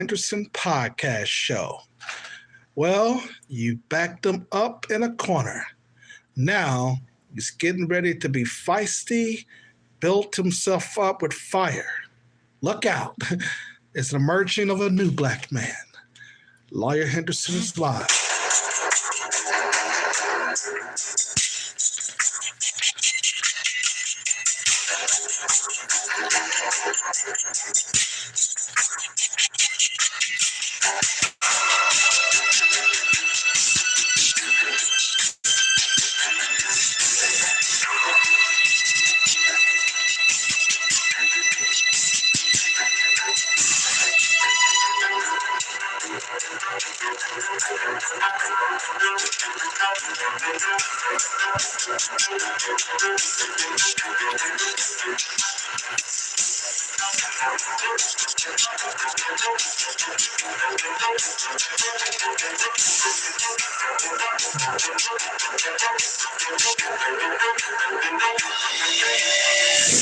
Henderson podcast show. Well, you backed him up in a corner. Now he's getting ready to be feisty, built himself up with fire. Look out. It's an emerging of a new black man. Lawyer Henderson is live.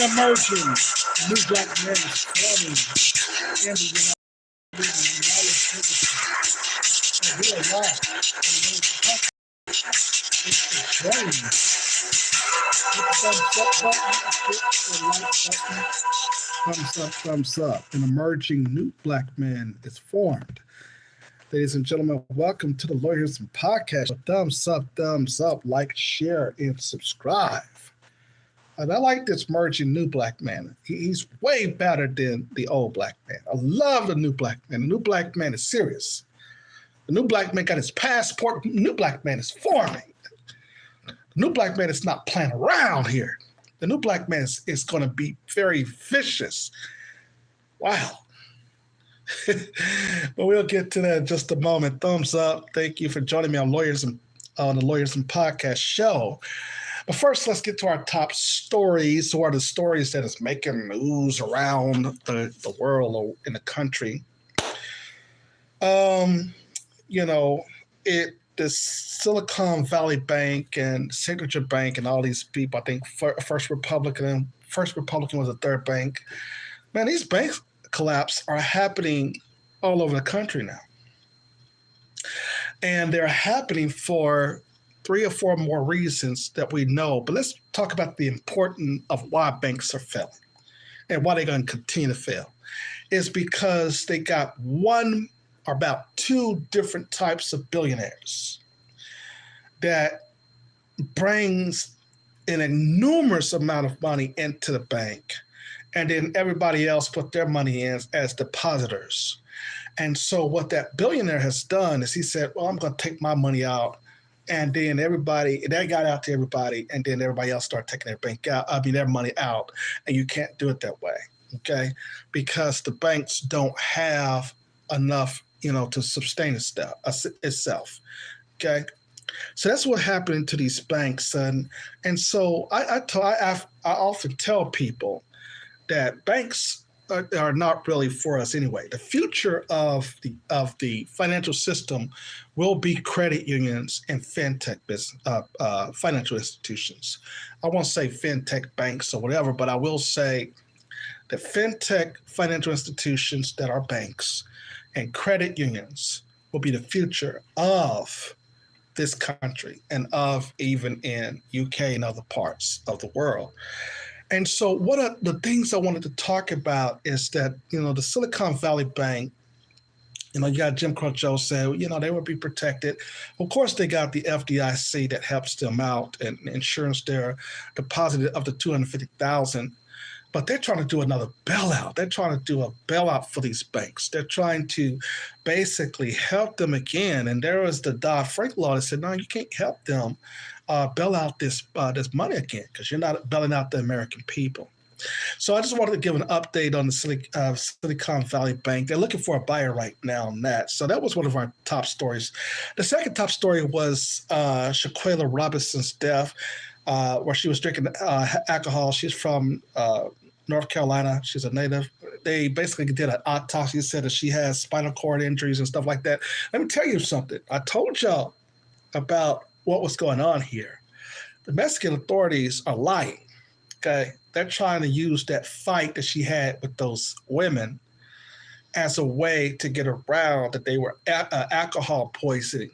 An emerging new black man is forming in the United States. And we are live. It's the brain. Thumbs up. An emerging new black man is formed. Ladies and gentlemen, welcome to the Lawyers and Podcast. Thumbs up, like, share, and subscribe. And I like this emerging new black man. He's way better than the old black man. I love the new black man. The new black man is serious. The new black man got his passport. The new black man is forming. The new black man is not playing around here. The new black man is going to be very vicious. Wow. But we'll get to that in just a moment. Thumbs up. Thank you for joining me on the Lawyers and Podcast show. But first, let's get to our top stories, or the stories that is making news around the world or in the country. The Silicon Valley Bank and Signature Bank and all these people, I think First Republican was the third bank. Man, these bank collapses are happening all over the country now. And they're happening for 3 or 4 more reasons that we know. But let's talk about the importance of why banks are failing and why they're going to continue to fail. It's because they got one or about 2 different types of billionaires that brings an enormous amount of money into the bank, and then everybody else put their money in as depositors. And so what that billionaire has done is he said, well, I'm going to take my money out. And then that got out to everybody, and then everybody else started taking their money out, and you can't do it that way, okay? Because the banks don't have enough, to sustain itself, okay? So that's what happened to these banks, and so I often tell people that banks are not really for us anyway. The future of the financial system will be credit unions and fintech financial institutions. I won't say fintech banks or whatever, but I will say that fintech financial institutions that are banks and credit unions will be the future of this country and of even in UK and other parts of the world. And so what are the things I wanted to talk about is that, the Silicon Valley Bank, you got Jim Crow said, they would be protected. Of course, they got the FDIC that helps them out and insurance they're deposited up to $250,000. But they're trying to do another bailout. They're trying to do a bailout for these banks. They're trying to basically help them again. And there was the Dodd-Frank law that said, no, you can't help them bail out this money again because you're not bailing out the American people. So I just wanted to give an update on the Silicon Valley Bank. They're looking for a buyer right now on that. So that was one of our top stories. The second top story was Shanquella Robinson's death, where she was drinking alcohol. She's from North Carolina. She's a native. They basically did an autopsy, said that she has spinal cord injuries and stuff like that. Let me tell you something. I told y'all about what was going on here. The Mexican authorities are lying, okay? They're trying to use that fight that she had with those women as a way to get around that they were alcohol poisoning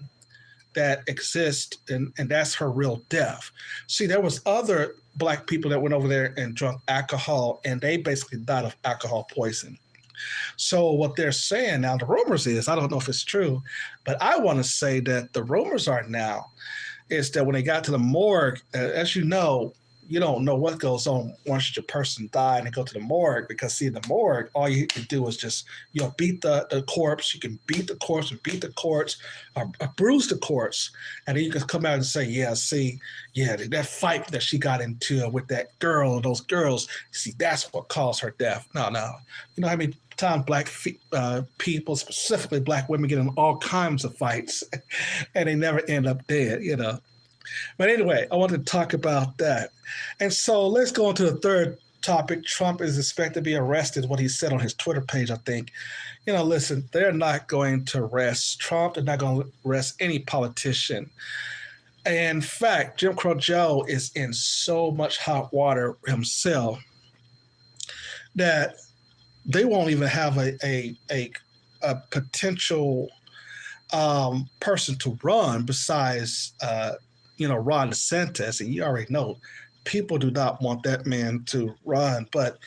that exists, and that's her real death. See, there was other black people that went over there and drank alcohol, and they basically died of alcohol poisoning. So what they're saying now, the rumors is, I don't know if it's true, but I want to say that the rumors are now is that when they got to the morgue, as you don't know what goes on once your person died and they go to the morgue, because see, in the morgue, all you can do is just, beat the corpse. You can beat the corpse and beat the corpse or bruise the corpse. And then you can come out and say, that fight that she got into with that girl and those girls, see, that's what caused her death. No. You know how many times black people, specifically black women, get in all kinds of fights and they never end up dead, But anyway, I wanted to talk about that. And so let's go on to the third topic. Trump is expected to be arrested, what he said on his Twitter page, I think. Listen, they're not going to arrest Trump. They're not going to arrest any politician. In fact, Jim Crow Joe is in so much hot water himself that they won't even have a potential person to run besides Ron DeSantis, and you already know people do not want that man to run. But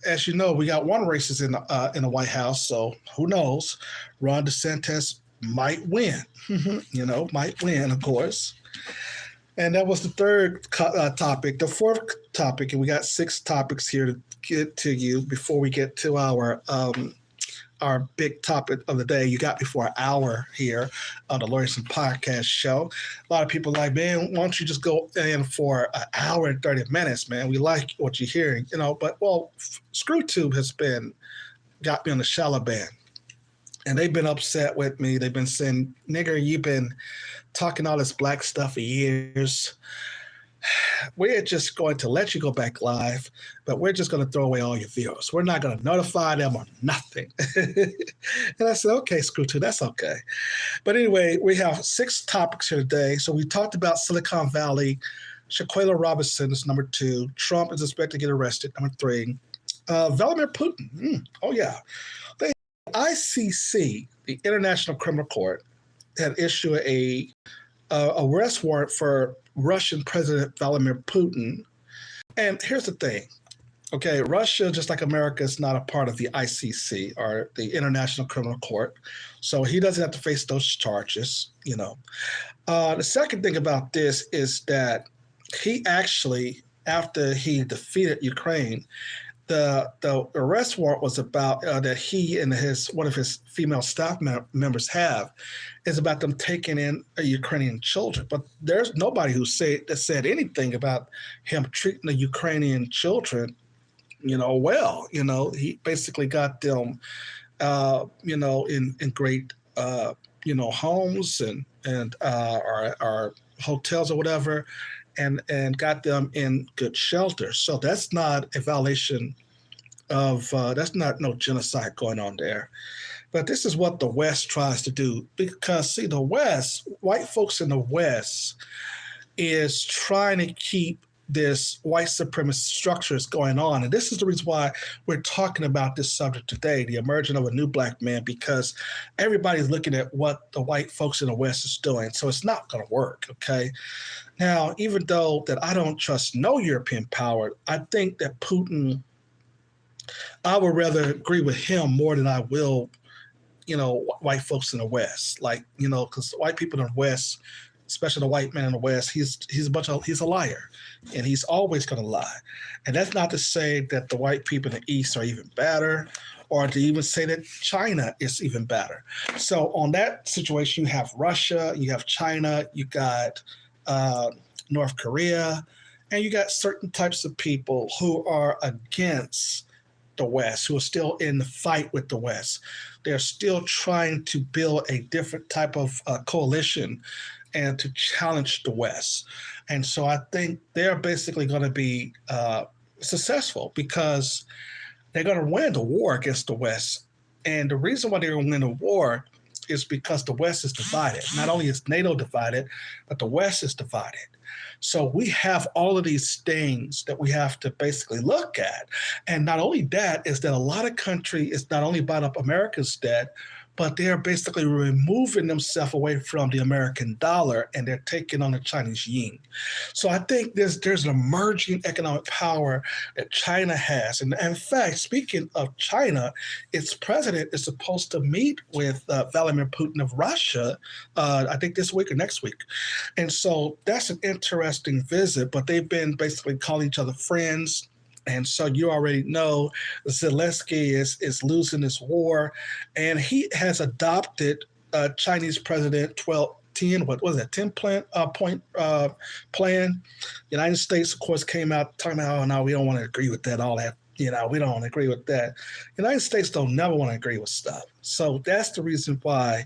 as you know, we got one racist in the White House, so who knows? Ron DeSantis might win. Might win, of course. And that was the third topic. The fourth topic, and we got 6 topics here to get to you before we get to our big topic of the day. You got before an hour here on the Lawyerson Podcast Show. A lot of people are like, man, why don't you just go in for an hour and 30 minutes, man? We like what you're hearing, but ScrewTube has got me on the shallow band. And they've been upset with me. They've been saying, nigger, you've been talking all this black stuff for years. We're just going to let you go back live, but we're just going to throw away all your viewers. We're not going to notify them or nothing. And I said, okay, ScrewTube, that's okay. But anyway, we have 6 topics here today. So we talked about Silicon Valley. Shanquella Robinson is number 2. Trump is expected to get arrested, number 3. Vladimir Putin. Oh, yeah. The ICC, the International Criminal Court, had issued a arrest warrant for Russian President Vladimir Putin. And here's the thing. Okay, Russia, just like America, is not a part of the ICC, or the International Criminal Court. So he doesn't have to face those charges, The second thing about this is that he actually, after he defeated Ukraine, the arrest warrant was about that he and one of his female staff members have is about them taking in Ukrainian children. But there's nobody that said anything about him treating the Ukrainian children, well. He basically got them, in great, homes and or hotels or whatever. And got them in good shelter. So that's not a violation of, that's not no genocide going on there. But this is what the West tries to do. Because, see, the West, white folks in the West is trying to keep this white supremacist structures going on. And this is the reason why we're talking about this subject today, the emergence of a new black man, because everybody's looking at what the white folks in the West is doing. So it's not going to work, okay? Now, even though that I don't trust no European power, I think that Putin, I would rather agree with him more than I will, white folks in the West. Like, because white people in the West, especially the white man in the West, he's a liar, and he's always going to lie. And that's not to say that the white people in the East are even better, or to even say that China is even better. So on that situation, you have Russia, you have China, you got North Korea, and you got certain types of people who are against the West, who are still in the fight with the West. They're still trying to build a different type of coalition and to challenge the West. And so I think they're basically going to be successful because they're going to win the war against the West. And the reason why they're going to win the war is because the West is divided. Not only is NATO divided, but the West is divided. So we have all of these things that we have to basically look at. And not only that, is that a lot of country is not only buying up America's debt, but they're basically removing themselves away from the American dollar and they're taking on the Chinese yuan. So I think there's an emerging economic power that China has. And in fact, speaking of China, its president is supposed to meet with Vladimir Putin of Russia, I think this week or next week. And so that's an interesting visit, but they've been basically calling each other friends. And so you already know Zelensky is losing this war, and he has adopted Chinese President 1210, what was that, 10 point plan. The United States, of course, came out talking about, oh, no, we don't want to agree with that, all that. We don't agree with that. The United States don't never want to agree with stuff. So that's the reason why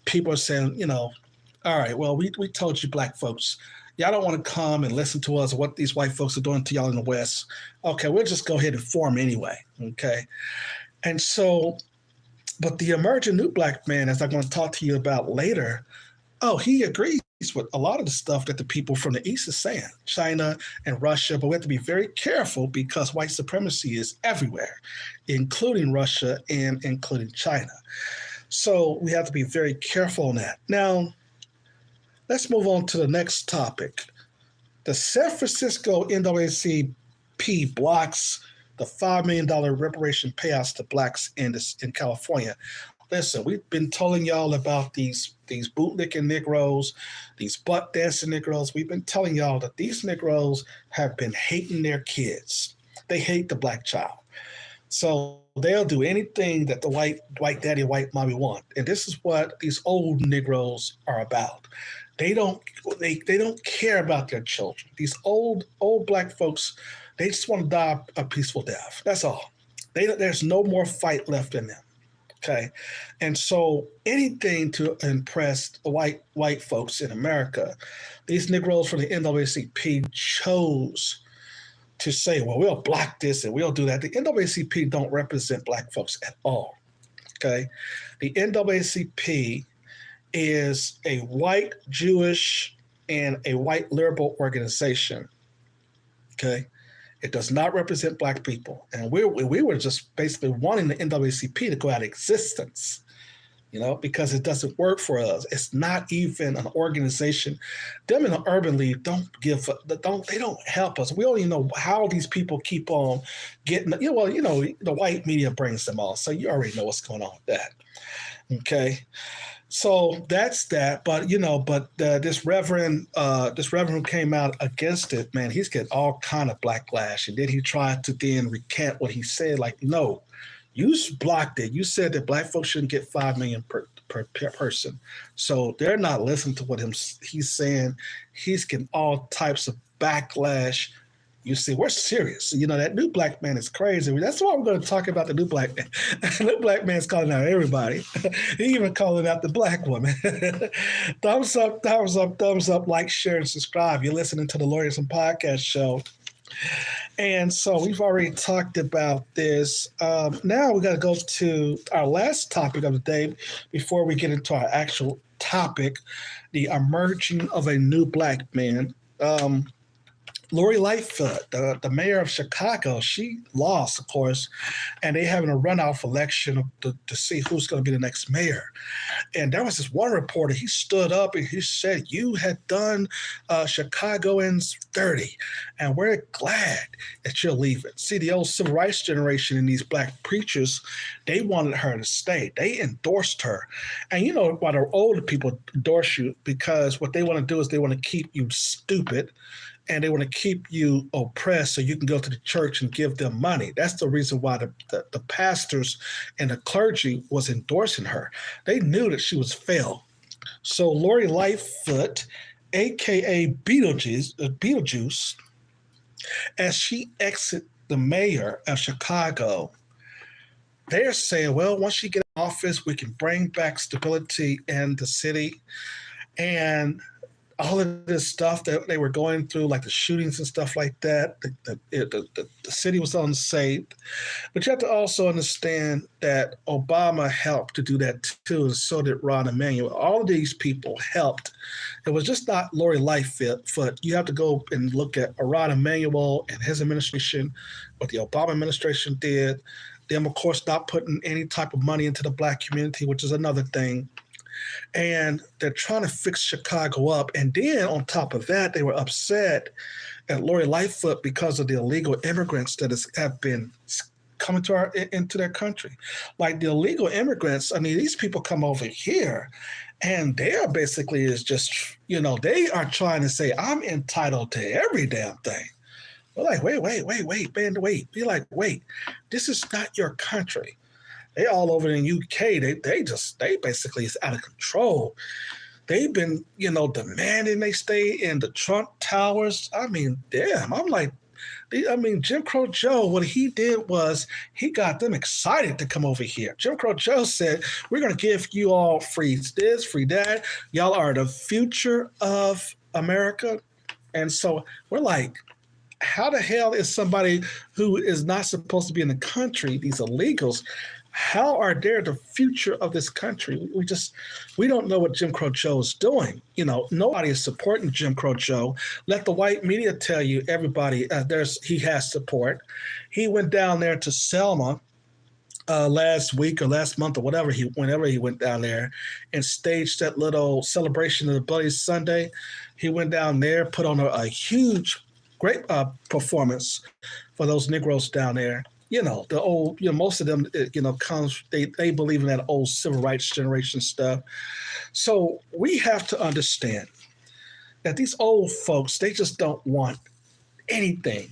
people are saying, all right, well, we told you black folks, y'all don't want to come and listen to us or what these white folks are doing to y'all in the West. Okay, we'll just go ahead and form anyway. Okay. And so, but the emerging new black man, as I'm going to talk to you about later, he agrees with a lot of the stuff that the people from the East is saying, China and Russia, but we have to be very careful because white supremacy is everywhere, including Russia and including China. So we have to be very careful on that. Now, let's move on to the next topic. The San Francisco NAACP blocks the $5 million reparation payouts to blacks in California. Listen, we've been telling y'all about these bootlicking Negroes, these butt dancing Negroes. We've been telling y'all that these Negroes have been hating their kids. They hate the black child. So they'll do anything that the white daddy, white mommy want. And this is what these old Negroes are about. They don't care about their children. These old black folks, they just want to die a peaceful death. That's all. There's no more fight left in them. Okay. And so anything to impress the white folks in America, these Negroes from the NAACP chose to say, well, we'll block this and we'll do that. The NAACP don't represent black folks at all. Okay. The NAACP is a white Jewish and a white liberal organization. Okay. It does not represent black people. And we were just basically wanting the NAACP to go out of existence, because it doesn't work for us. It's not even an organization. Them in the Urban League they don't help us. We don't even know how these people keep on getting, the white media brings them all. So you already know what's going on with that. Okay. So that's that. But this reverend who came out against it, man, he's getting all kind of backlash. And then he tried to then recant what he said. Like, no, you blocked it. You said that black folks shouldn't get $5 million per person. So they're not listening to what he's saying. He's getting all types of backlash. You see, we're serious. That new black man is crazy. That's why we're going to talk about the new black man. The new black man's calling out everybody. He even calling out the black woman. Thumbs up, thumbs up, thumbs up, like, share, and subscribe. You're listening to the Lawyers and Podcast Show. And so we've already talked about this. Now we got to go to our last topic of the day before we get into our actual topic, the emerging of a new black man. Lori Lightfoot, the mayor of Chicago, she lost, of course, and they having a runoff election to see who's going to be the next mayor. And there was this one reporter, he stood up and he said, you had done Chicagoans dirty, and we're glad that you're leaving. See, the old civil rights generation and these black preachers, they wanted her to stay. They endorsed her. And why the older people endorse you? Because what they want to do is they want to keep you stupid, and they want to keep you oppressed so you can go to the church and give them money. That's the reason why the pastors and the clergy was endorsing her. They knew that she was failed. So Lori Lightfoot, a.k.a. Beetlejuice, as she exits the mayor of Chicago, they're saying, well, once she gets in office, we can bring back stability in the city. And all of this stuff that they were going through, like the shootings and stuff like that. The city was unsafe. But you have to also understand that Obama helped to do that too, and so did Ron Emanuel. All of these people helped. It was just not Lori Lightfoot. You have to go and look at Ron Emanuel and his administration, what the Obama administration did. Them, of course, not putting any type of money into the Black community, which is another thing. And they're trying to fix Chicago up. And then on top of that, they were upset at Lori Lightfoot because of the illegal immigrants that have been coming into their country. Like the illegal immigrants, I mean, these people come over here and they're basically is just, they are trying to say, I'm entitled to every damn thing. We're like, wait. Be like, wait, this is not your country. They all over in UK. They basically is out of control. They've been, demanding they stay in the Trump Towers. I mean, damn. I'm like, Jim Crow Joe, what he did was he got them excited to come over here. Jim Crow Joe said, we're going to give you all free this, free that. Y'all are the future of America. And so we're like, how the hell is somebody who is not supposed to be in the country, these illegals, how are they the future of this country? We don't know what Jim Crow Joe is doing. Nobody is supporting Jim Crow Joe. Let the white media tell you, everybody, he has support. He went down there to Selma last week or last month or whenever he went down there and staged that little celebration of the Bloody Sunday. He went down there, put on a huge, great performance for those Negroes down there. The old, most of them, they believe in that old civil rights generation stuff. So we have to understand that these old folks, they just don't want anything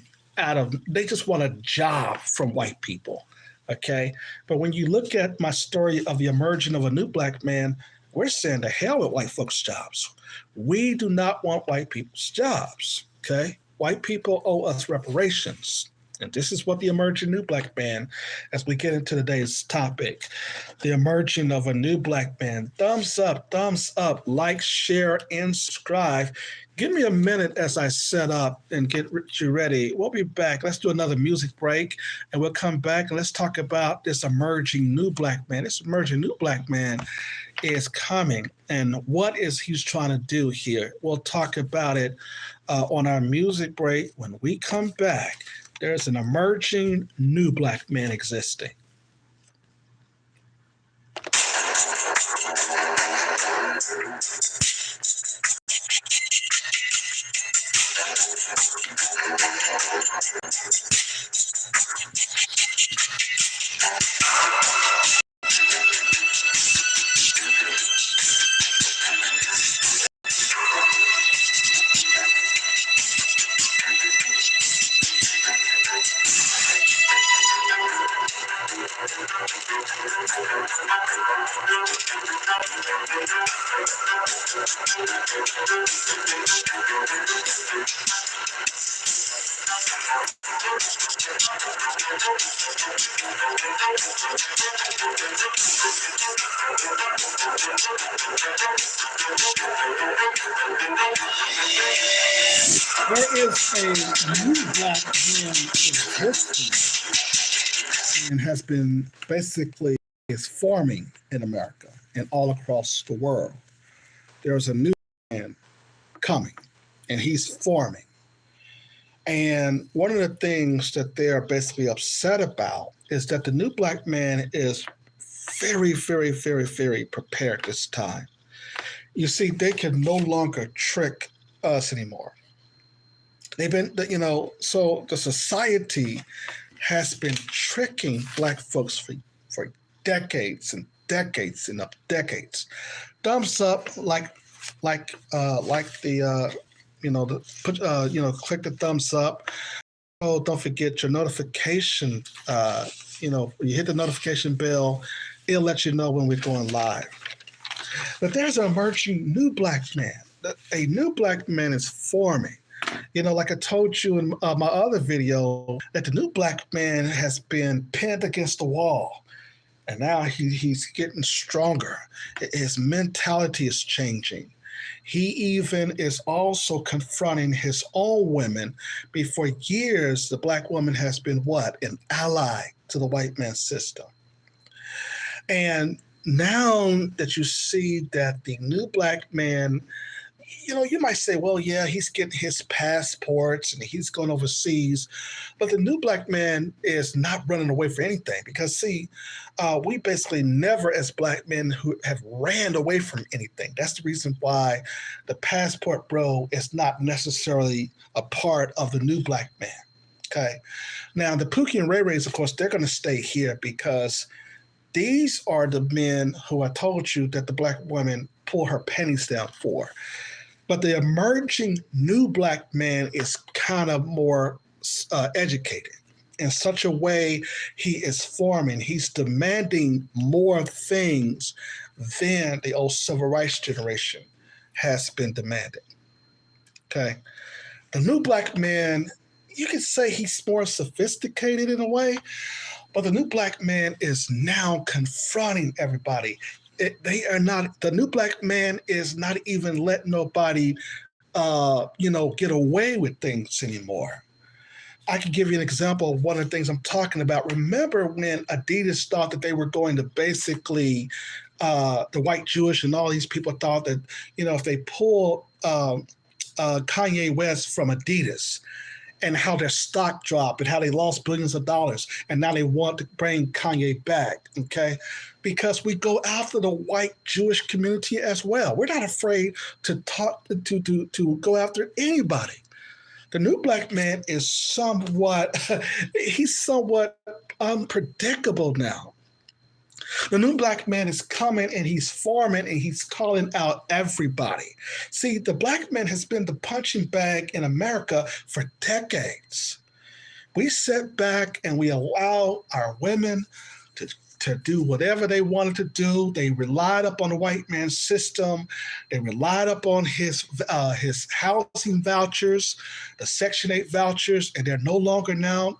they just want a job from white people, okay? But when you look at my story of the emerging of a new Black man, we're saying to hell with white folks' jobs. We do not want white people's jobs, okay? White people owe us reparations. And this is what the emerging new Black man, as we get into today's topic, the emerging of a new Black man. Thumbs up, like, share, and subscribe. Give me a minute as I set up and get you ready. We'll be back. Let's do another music break, and we'll come back and let's talk about this emerging new Black man. This emerging new Black man is coming, and what is he's trying to do here? We'll talk about it on our music break. When we come back, there's an emerging new Black man existing. There is a new Black man existing and has been basically is forming in America and all across the world. There's a new man coming and he's forming. And one of the things that they're basically upset about is that the new Black man is very, very, very, very prepared this time. You see, they can no longer trick us anymore. They've been, so the society has been tricking Black folks for decades and decades and decades. Thumbs up, click the thumbs up. Oh, don't forget your notification. You hit the notification bell. It'll let you know when we're going live. But there's an emerging new Black man. A new Black man is forming. Like I told you in my other video, that the new Black man has been pinned against the wall. And now he's getting stronger. His mentality is changing. He even is also confronting his own women. For years, the black woman has been what? An ally to the white man's system. And now that you see that the new black man, you might say, well, yeah, he's getting his passports and he's going overseas. But the new black man is not running away for anything because, see, we basically never, as black men, who have ran away from anything. That's the reason why the passport bro is not necessarily a part of the new black man. Okay. Now, the Pookie and Ray Rays, of course, they're going to stay here because these are the men who I told you that the black woman pull her pennies down for. But the emerging new black man is kind of more educated in such a way he is forming. He's demanding more things than the old civil rights generation has been demanding. Okay. The new black man, you could say he's more sophisticated in a way, but the new black man is now confronting everybody. The new black man is not even letting nobody, get away with things anymore. I can give you an example of one of the things I'm talking about. Remember when Adidas thought that they were going to basically, the white Jewish and all these people thought that, if they pull Kanye West from Adidas, and how their stock dropped and how they lost billions of dollars. And now they want to bring Kanye back, okay? Because we go after the white Jewish community as well. We're not afraid to talk, to go after anybody. The new black man is somewhat unpredictable now. The new black man is coming and he's forming and he's calling out everybody. See, the black man has been the punching bag in America for decades. We sit back and we allow our women to do whatever they wanted to do. They relied upon the white man's system. They relied upon his housing vouchers, the Section 8 vouchers, and they're no longer now,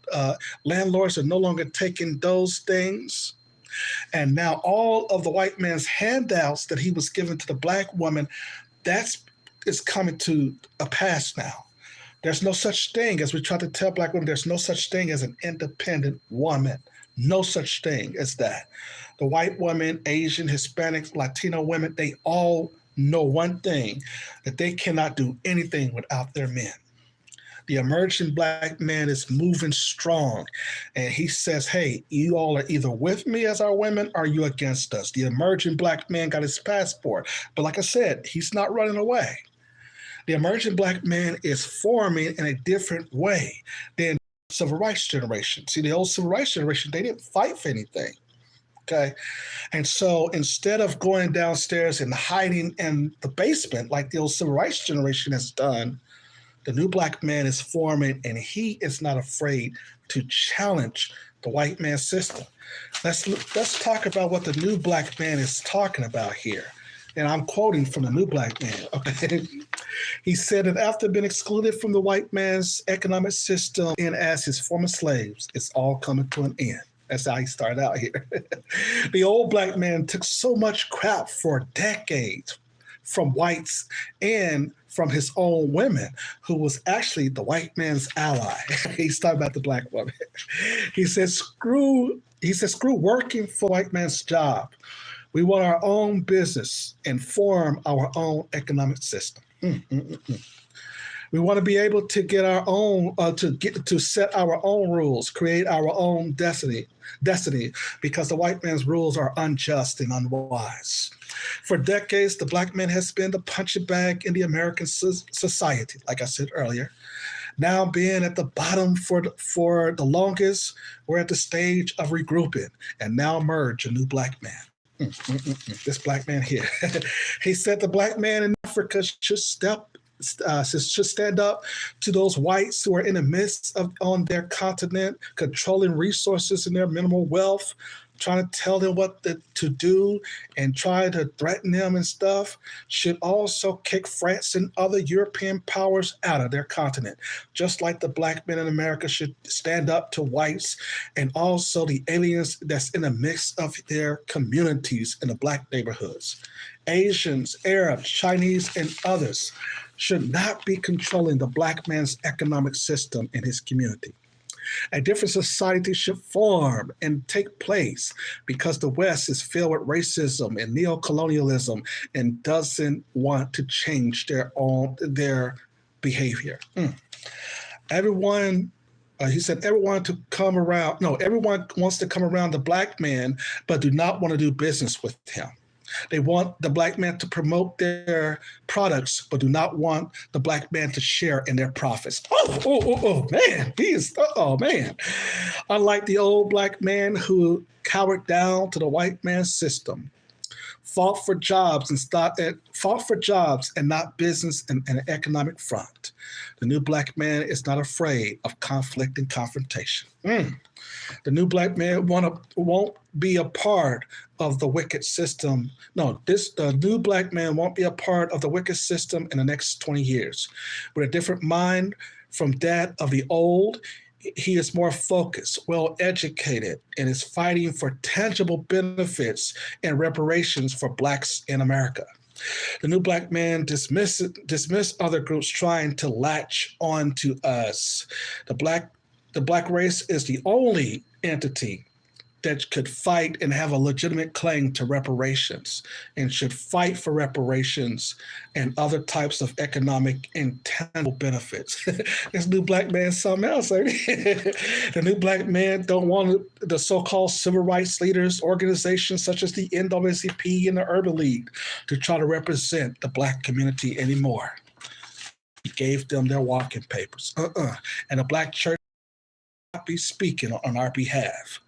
landlords are no longer taking those things. And now all of the white man's handouts that he was giving to the black woman, is coming to a pass now. There's no such thing, as we try to tell black women, there's no such thing as an independent woman. No such thing as that. The white woman, Asian, Hispanic, Latino women, they all know one thing, that they cannot do anything without their men. The emerging black man is moving strong. And he says, hey, you all are either with me as our women or you against us. The emerging black man got his passport. But like I said, he's not running away. The emerging black man is forming in a different way than the civil rights generation. See, the old civil rights generation, they didn't fight for anything. Okay. And so instead of going downstairs and hiding in the basement like the old civil rights generation has done, the new black man is forming, and he is not afraid to challenge the white man's system. Let's talk about what the new black man is talking about here. And I'm quoting from the new black man. Okay, he said that after being excluded from the white man's economic system and as his former slaves, it's all coming to an end. That's how he started out here. The old black man took so much crap for decades from whites and from his own women, who was actually the white man's ally. He's talking about the black woman. He said, screw working for white man's job. We want our own business and form our own economic system. We want to be able to get our own, to set our own rules, create our own destiny, because the white man's rules are unjust and unwise. For decades, the black man has been the punching bag in the American society, like I said earlier. Now being at the bottom for the longest, we're at the stage of regrouping, and now emerge a new black man. This black man here. He said the black man in Africa should stand up to those whites who are in the midst of on their continent, controlling resources and their minimal wealth, trying to tell them what to do and try to threaten them and stuff should also kick France and other European powers out of their continent. Just like the black men in America should stand up to whites and also the aliens that's in the mix of their communities in the black neighborhoods. Asians, Arabs, Chinese, and others should not be controlling the black man's economic system in his community. A different society should form and take place because the West is filled with racism and neocolonialism and doesn't want to change their behavior. Everyone, he said, everyone to come around. No, everyone wants to come around the black man, but do not want to do business with him. They want the black man to promote their products, but do not want the black man to share in their profits. Oh, man, man. Unlike the old black man who cowered down to the white man's system, fought for jobs and not business and an economic front. The new black man is not afraid of conflict and confrontation. The new black man won't be a part of the wicked system. No, the new black man won't be a part of the wicked system in the next 20 years. With a different mind from that of the old, he is more focused, well-educated, and is fighting for tangible benefits and reparations for blacks in America. The new black man dismiss other groups trying to latch on to us. The black race is the only entity that could fight and have a legitimate claim to reparations and should fight for reparations and other types of economic and tangible benefits. This new black man is something else. The new black man don't want the so-called civil rights leaders, organizations such as the NAACP and the Urban League to try to represent the black community anymore. He gave them their walking papers. And the black church will not be speaking on our behalf.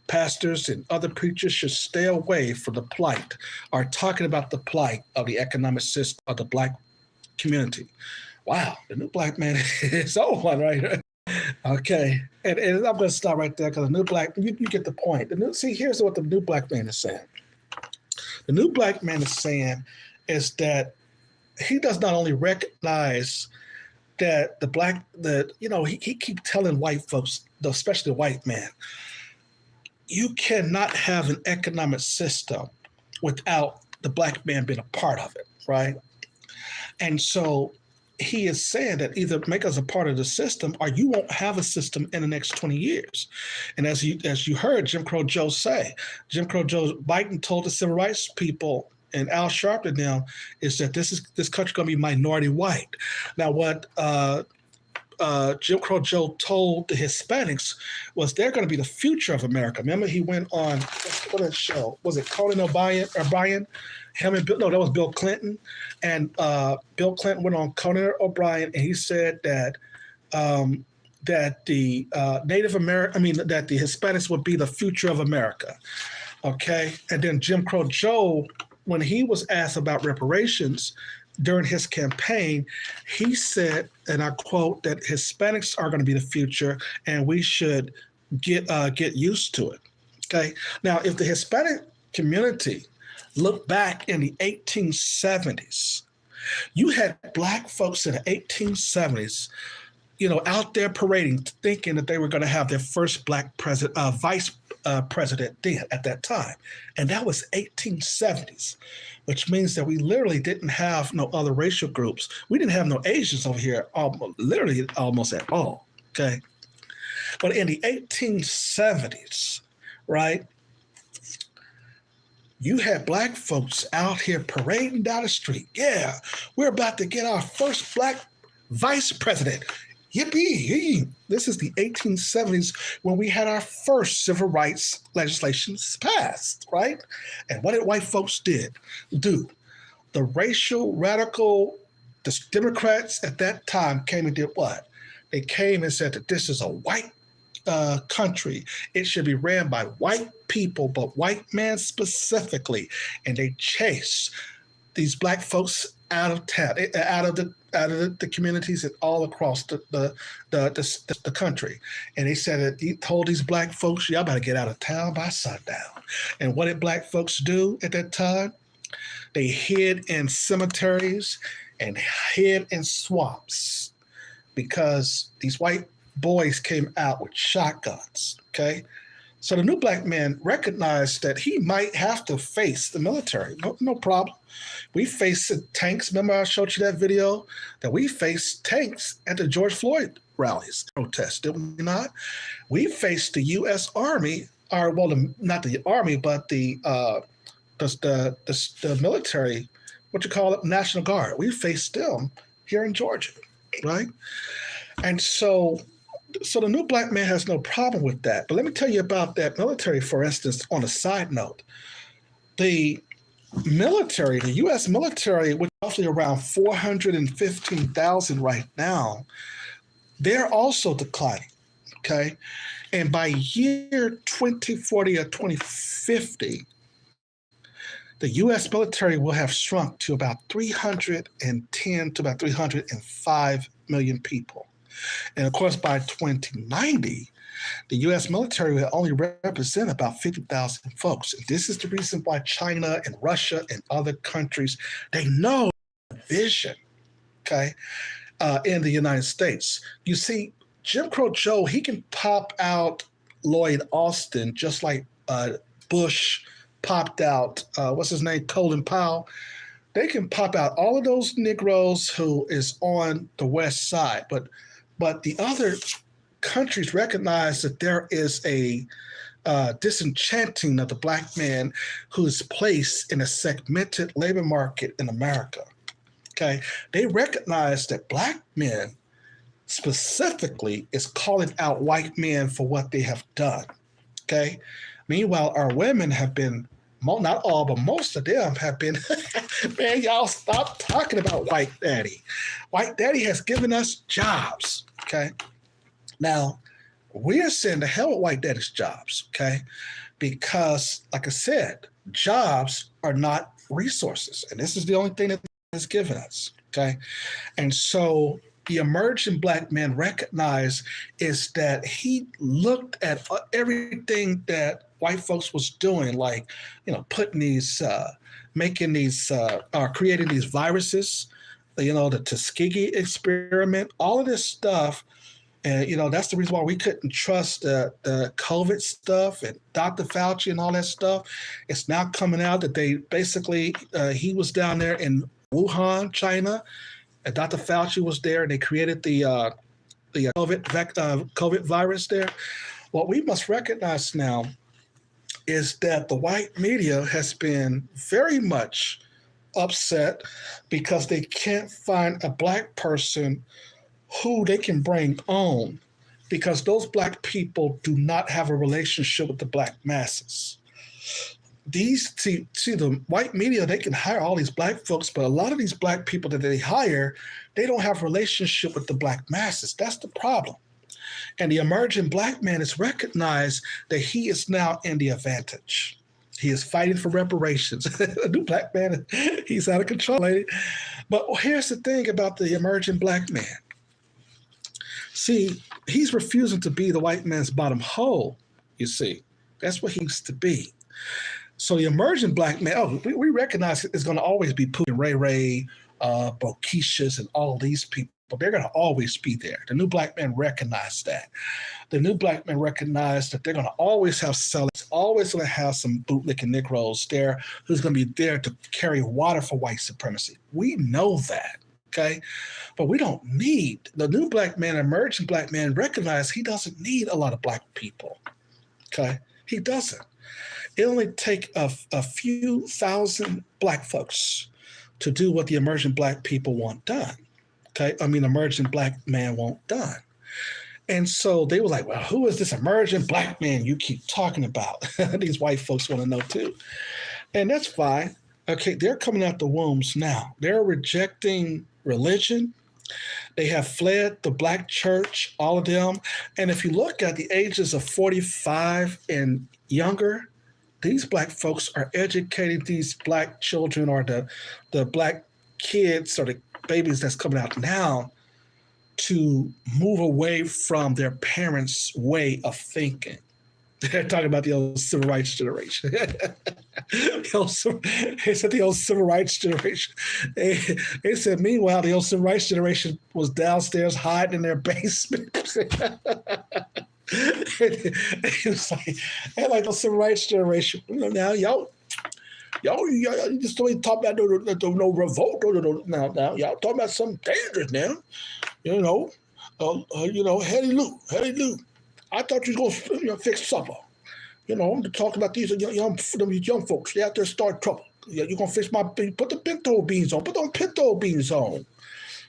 Pastors and other preachers should stay away from the plight or talking about the plight of the economic system of the black community. Wow, the new black man is on right. Okay, and I'm going to stop right there because the new black, you get the point. Here's what the new black man is saying. The new black man is saying is that he does not only recognize that he keep telling white folks, especially the white man, you cannot have an economic system without the black man being a part of it, right? And so he is saying that either make us a part of the system or you won't have a system in the next 20 years. And as you heard Jim Crow Joe say, Biden told the civil rights people and Al Sharpton now is that this country going to be minority white. Now, what Jim Crow Joe told the Hispanics was they're going to be the future of America. Remember, he went on what show was it? Conan O'Brien? Him and Bill? No, that was Bill Clinton. And Bill Clinton went on Conan O'Brien, and he said that that the that the Hispanics would be the future of America. Okay, and then Jim Crow Joe, when he was asked about reparations during his campaign, he said, and I quote, that Hispanics are going to be the future and we should get used to it. Okay. Now, if the Hispanic community look back in the 1870s, you had black folks in the 1870s, out there parading, thinking that they were going to have their first black vice president then at that time. And that was 1870s, which means that we literally didn't have no other racial groups. We didn't have no Asians over here, almost at all, okay? But in the 1870s, right, you had black folks out here parading down the street. Yeah, we're about to get our first black vice president. Yippee! This is the 1870s when we had our first civil rights legislations passed, right? And what did white folks do? The racial radical, the Democrats at that time came and did what? They came and said that this is a white country. It should be ran by white people, but white men specifically. And they chased these black folks out of town, out of the communities and all across the country. And he said that he told these black folks, y'all better get out of town by sundown. And what did black folks do at that time? They hid in cemeteries and hid in swamps because these white boys came out with shotguns. Okay. So the new black man recognized that he might have to face the military. No problem. We faced tanks. Remember I showed you that video that we faced tanks at the George Floyd rallies, protests, did we not? We faced the U.S. Army, or well, not the Army, but the military, what you call it, National Guard. We faced them here in Georgia, right? And so the new black man has no problem with that. But let me tell you about that military, for instance, on a side note. The military, the U.S. military, which is roughly around 415,000 right now, they're also declining, okay? And by year 2040 or 2050, the U.S. military will have shrunk to about 310 to about 305 million people. And of course, by 2090, the U.S. military will only represent about 50,000 folks. And this is the reason why China and Russia and other countries, they know the vision, okay, in the United States. You see, Jim Crow Joe, he can pop out Lloyd Austin just like Bush popped out, what's his name, Colin Powell. They can pop out all of those Negroes who is on the West Side. But the other countries recognize that there is a disenchanting of the black man who is placed in a segmented labor market in America. Okay, they recognize that black men specifically is calling out white men for what they have done. Okay, meanwhile, our women have been, not all, but most of them have been, man, y'all stop talking about white daddy. White daddy has given us jobs, okay? Now, we're saying the hell with white daddy's jobs, okay? Because, like I said, jobs are not resources. And this is the only thing that has given us, okay? And so the emerging black man recognized is that he looked at everything that white folks was doing, like, putting these, making these, creating these viruses, the Tuskegee experiment, all of this stuff. And, that's the reason why we couldn't trust the COVID stuff and Dr. Fauci and all that stuff. It's now coming out that they basically, he was down there in Wuhan, China, and Dr. Fauci was there, and they created the COVID virus there. What we must recognize now is that the white media has been very much upset because they can't find a black person who they can bring on, because those black people do not have a relationship with the black masses. See the white media, they can hire all these black folks, but a lot of these black people that they hire, they don't have a relationship with the black masses. That's the problem. And the emerging black man is recognized that he is now in the advantage. He is fighting for reparations. A new black man, he's out of control, lady. But here's the thing about the emerging black man. See, he's refusing to be the white man's bottom hole, you see. That's what he used to be. So the emerging black man, we recognize it's going to always be Pooh and Ray Ray, Bokishas, and all these people. They're going to always be there. The new black man recognized that. The new black man recognized that they're going to always have sellers, always going to have some bootlicking Negroes there who's going to be there to carry water for white supremacy. We know that, okay? But we don't need, the new black man, emerging black man, recognize he doesn't need a lot of black people, okay? He doesn't. It only take a few thousand black folks to do what the emerging black people want done. Okay, emerging black man want done. And so they were like, well, who is this emerging black man you keep talking about? These white folks want to know too. And that's fine. Okay, they're coming out the wombs now. They're rejecting religion. They have fled the black church, all of them. And if you look at the ages of 45 and younger, these black folks are educating these black children, or the black kids or the babies that's coming out now to move away from their parents' way of thinking. They're talking about the old civil rights generation. They said the old civil rights generation. They said, meanwhile, the old civil rights generation was downstairs hiding in their basement. It was like the civil rights generation. Now, y'all just don't talk about no revolt. Now, y'all talking about something dangerous now. Hattie Lou. I thought you was gonna fix supper. To talk about these young folks. They out there start trouble. You're gonna fix put the pinto beans on. Put them pinto beans on.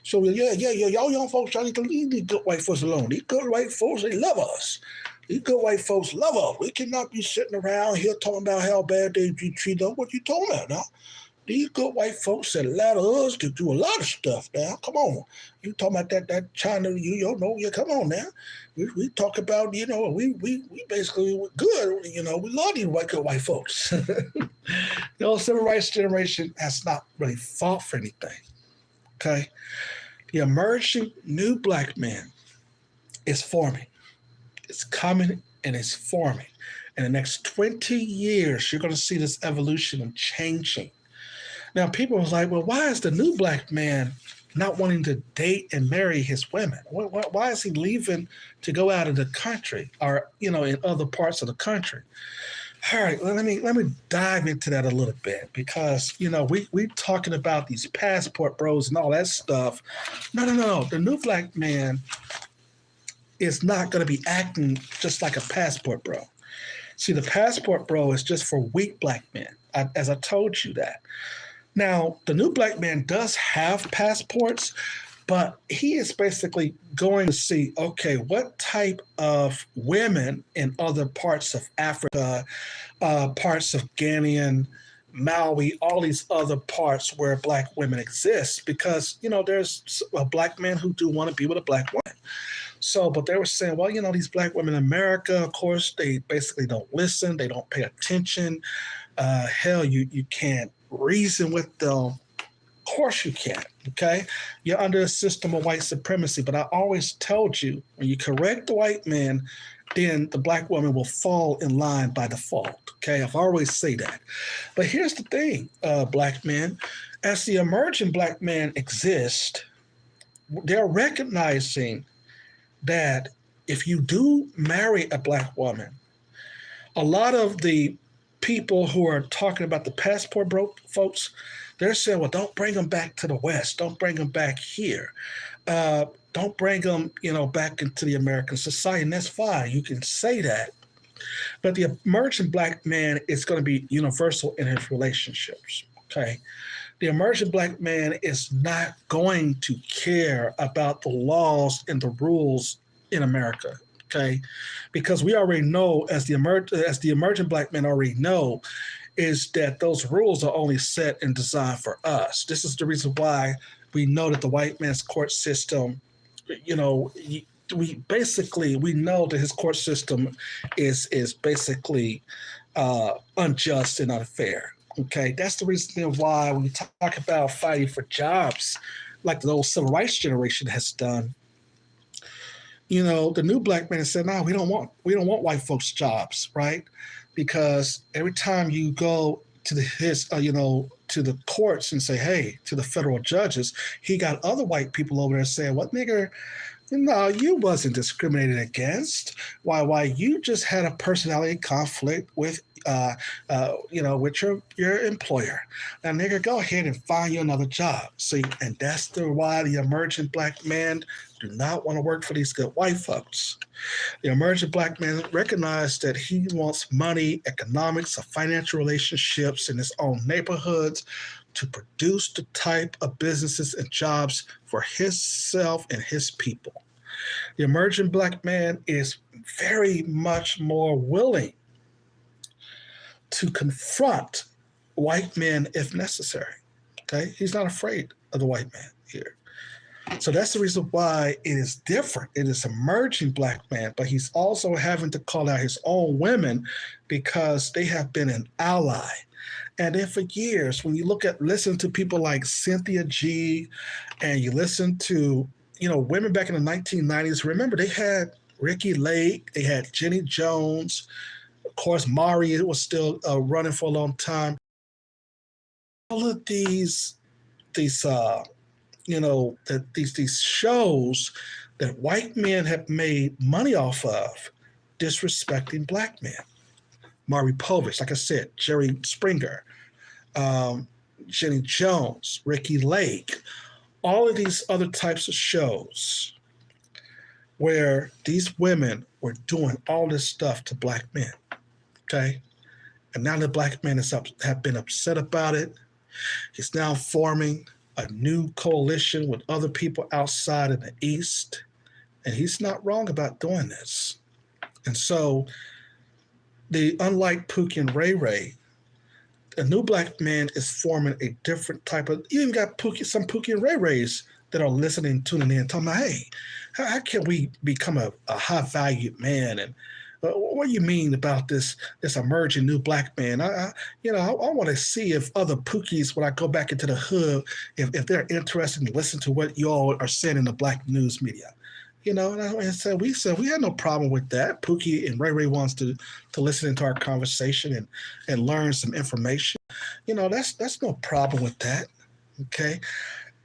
So y'all young folks, y'all need to leave these good white folks alone. These good white folks, they love us. These good white folks love us. We cannot be sitting around here talking about how bad they treat us. What you talking about now? These good white folks that allow us to do a lot of stuff now. Come on. You talking about that China, come on now. We talk about, we basically were good. We love these good white folks. The civil rights generation has not really fought for anything. Okay? The emerging new black man is forming. It's coming and it's forming. In the next 20 years, you're going to see this evolution and changing. Now, people was like, well, why is the new black man not wanting to date and marry his women? Why is he leaving to go out of the country or, in other parts of the country? All right, let me dive into that a little bit because, we talking about these passport bros and all that stuff. No. The new black man is not going to be acting just like a passport bro. See, the passport bro is just for weak black men, as I told you that. Now, the new black man does have passports, but he is basically going to see, okay, what type of women in other parts of Africa, parts of Ghanaian, Maui, all these other parts where black women exist, because, there's a black man who do want to be with a black woman. So, but they were saying, well, these black women in America, of course, they basically don't listen. They don't pay attention. Hell, you can't reason with them. Of course you can't, okay? You're under a system of white supremacy. But I always told you, when you correct the white man, then the black woman will fall in line by default, okay? I've always say that. But here's the thing, black men. As the emerging black man exists, they're recognizing that if you do marry a black woman, a lot of the people who are talking about the passport broke folks, they're saying, well, don't bring them back to the West. Don't bring them back here. Don't bring them, back into the American society. And that's fine. You can say that. But the emerging black man is going to be universal in his relationships. Okay. The emerging black man is not going to care about the laws and the rules in America. Okay, because we already know, as the emerging black men already know, is that those rules are only set and designed for us. This is the reason why we know that the white man's court system, we know that his court system is basically unjust and unfair. Okay, that's the reason why when you talk about fighting for jobs, like the old civil rights generation has done. The new black man said, "No, we don't want white folks' jobs, right? Because every time you go to the courts and say, hey, to the federal judges, he got other white people over there saying, what nigger? No, you wasn't discriminated against. Why you just had a personality conflict with with your employer. Now, nigga, go ahead and find you another job. See, and that's why the emerging black man do not want to work for these good white folks. The emerging black man recognized that he wants money, economics, or financial relationships in his own neighborhoods to produce the type of businesses and jobs for himself and his people. The emerging black man is very much more willing to confront white men if necessary. Okay, he's not afraid of the white man here. So that's the reason why it is different. It is emerging black man, but he's also having to call out his own women because they have been an ally. And then for years, when you listen to people like Cynthia G, and you listen to, women back in the 1990s, remember they had Ricky Lake, they had Jenny Jones, of course, Mari was still running for a long time. All of these these shows that white men have made money off of disrespecting black men. Maury Povich, like I said, Jerry Springer, um, Jenny Jones, Ricky Lake, all of these other types of shows where these women were doing all this stuff to black men. Okay. And now the black man have been upset about it. He's now forming a new coalition with other people outside in the East. And he's not wrong about doing this. And so, unlike Pookie and Ray Ray, a new black man is forming a different type of. You even got some Pookie and Ray Rays that are listening, tuning in, talking about, hey, how can we become a high valued man? And what do you mean about this emerging new black man? I want to see if other Pookies, when I go back into the hood, if they're interested in listening to what you all are saying in the black news media. And we said we had no problem with that. Pookie and Ray Ray wants to listen into our conversation and learn some information. That's no problem with that. Okay.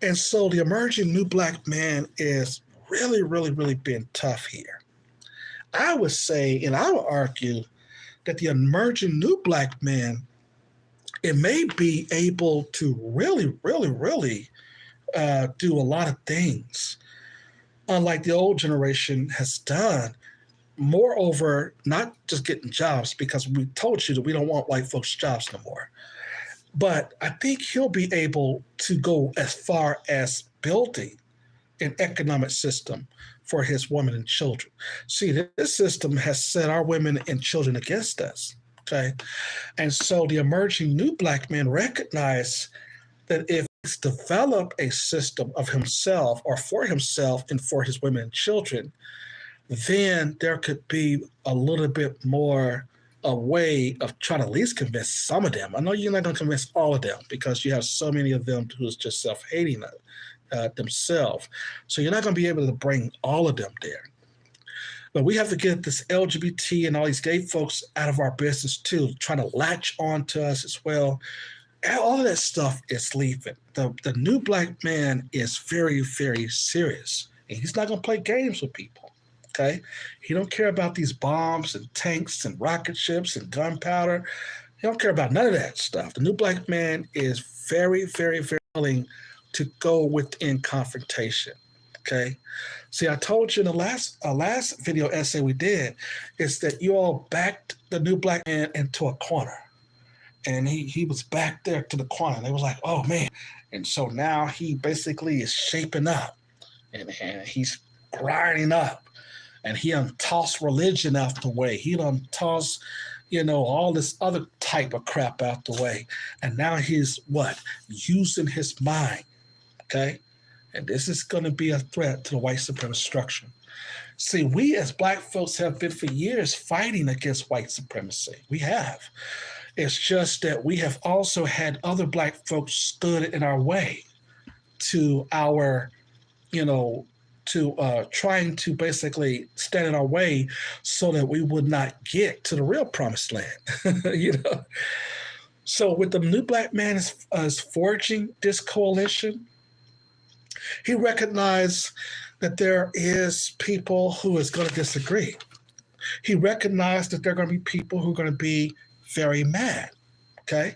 And so the emerging new black man is really, really, really being tough here. I would say, and I would argue, that the emerging new black man, it may be able to really, really, really do a lot of things, unlike the old generation has done. Moreover, not just getting jobs, because we told you that we don't want white folks' jobs no more. But I think he'll be able to go as far as building an economic system for his women and children. See, this system has set our women and children against us. Okay. And so the emerging new black man recognize that if he's developed a system of himself or for himself and for his women and children, then there could be a little bit more a way of trying to at least convince some of them. I know you're not going to convince all of them because you have so many of them who's just self-hating themselves. So you're not going to be able to bring all of them there. But we have to get this LGBT and all these gay folks out of our business too, trying to latch on to us as well. All of that stuff is leaving. The new black man is very, very serious. And he's not going to play games with people. Okay? He don't care about these bombs and tanks and rocket ships and gunpowder. He don't care about none of that stuff. The new black man is very, very, very willing to go within confrontation. Okay. See, I told you in the last video essay we did is that you all backed the new black man into a corner. And he was back there to the corner. And they was like, oh man. And so now he basically is shaping up and he's grinding up. And he done tossed religion out the way. He done tossed, all this other type of crap out the way. And now he's using his mind. Okay. And this is going to be a threat to the white supremacist structure. See, we as black folks have been for years fighting against white supremacy. We have. It's just that we have also had other black folks stood in our way to our, trying to basically stand in our way so that we would not get to the real promised land, So with the new black man is forging this coalition, he recognized that there is people who is going to disagree. He recognized that there are going to be people who are going to be very mad. Okay,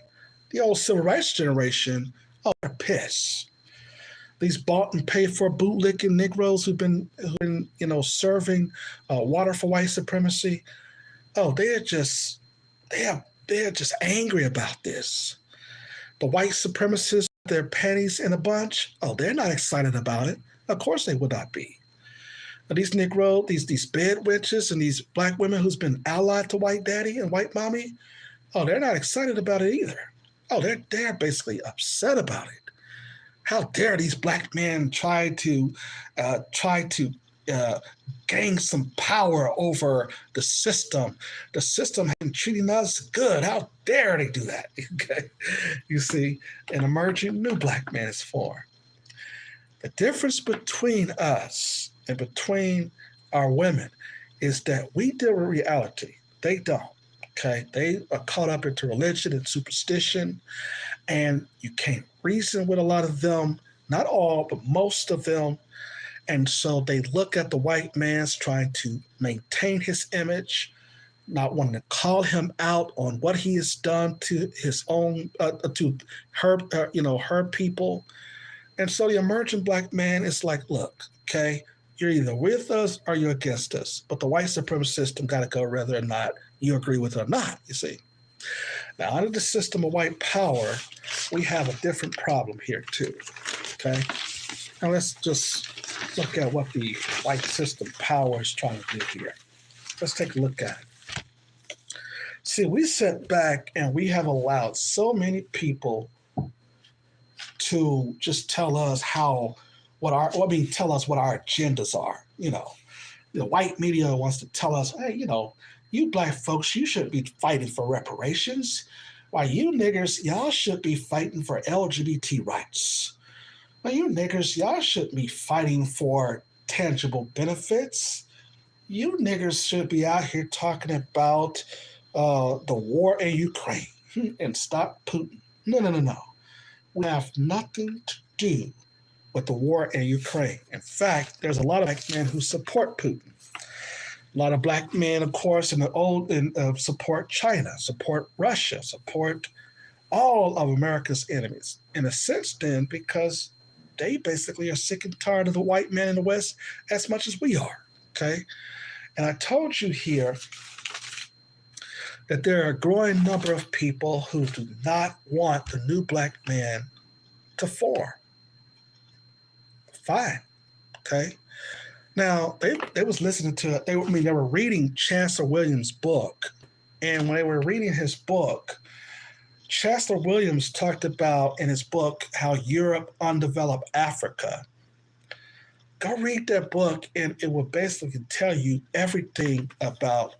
the old civil rights generation, they're pissed. These bought and paid for bootlicking Negroes who've been serving water for white supremacy. They're just angry about this. The white supremacists, their panties in a bunch. They're not excited about it. Of course they would not be. But these Negro, these bed witches and these black women who's been allied to white daddy and white mommy, they're not excited about it either. They're basically upset about it. How dare these black men try to uh, gain some power over the system. The system has been treating us good. How dare they do that? Okay. You see, an emerging new black man is formed. The difference between us and between our women is that we deal with reality. They don't. Okay. They are caught up into religion and superstition, and you can't reason with a lot of them. Not all, but most of them. And so they look at the white man's trying to maintain his image, not wanting to call him out on what he has done to his own, to her, her people. And so the emerging black man is like, look, okay, you're either with us or you're against us. But the white supremacy system got to go whether or not you agree with it or not, you see. Now, under the system of white power, we have a different problem here, too, okay? Now, let's just look at what the white system power is trying to do here. Let's take a look at it. See, we sit back and we have allowed so many people to just tell us tell us what our agendas are. The white media wants to tell us, hey, you black folks, you should be fighting for reparations. While you niggers, y'all should be fighting for LGBT rights. Well, you niggers, y'all shouldn't be fighting for tangible benefits. You niggers should be out here talking about the war in Ukraine and stop Putin. No. We have nothing to do with the war in Ukraine. In fact, there's a lot of black men who support Putin. A lot of black men, of course, support China, support Russia, support all of America's enemies. In a sense, then, because they basically are sick and tired of the white man in the West as much as we are, okay? And I told you here that there are a growing number of people who do not want the new black man to form. Fine, okay? Now, they was listening to, they were reading Chancellor Williams' book. And when they were reading his book, Chancellor Williams talked about in his book how Europe undeveloped Africa. Go read that book, and it will basically tell you everything about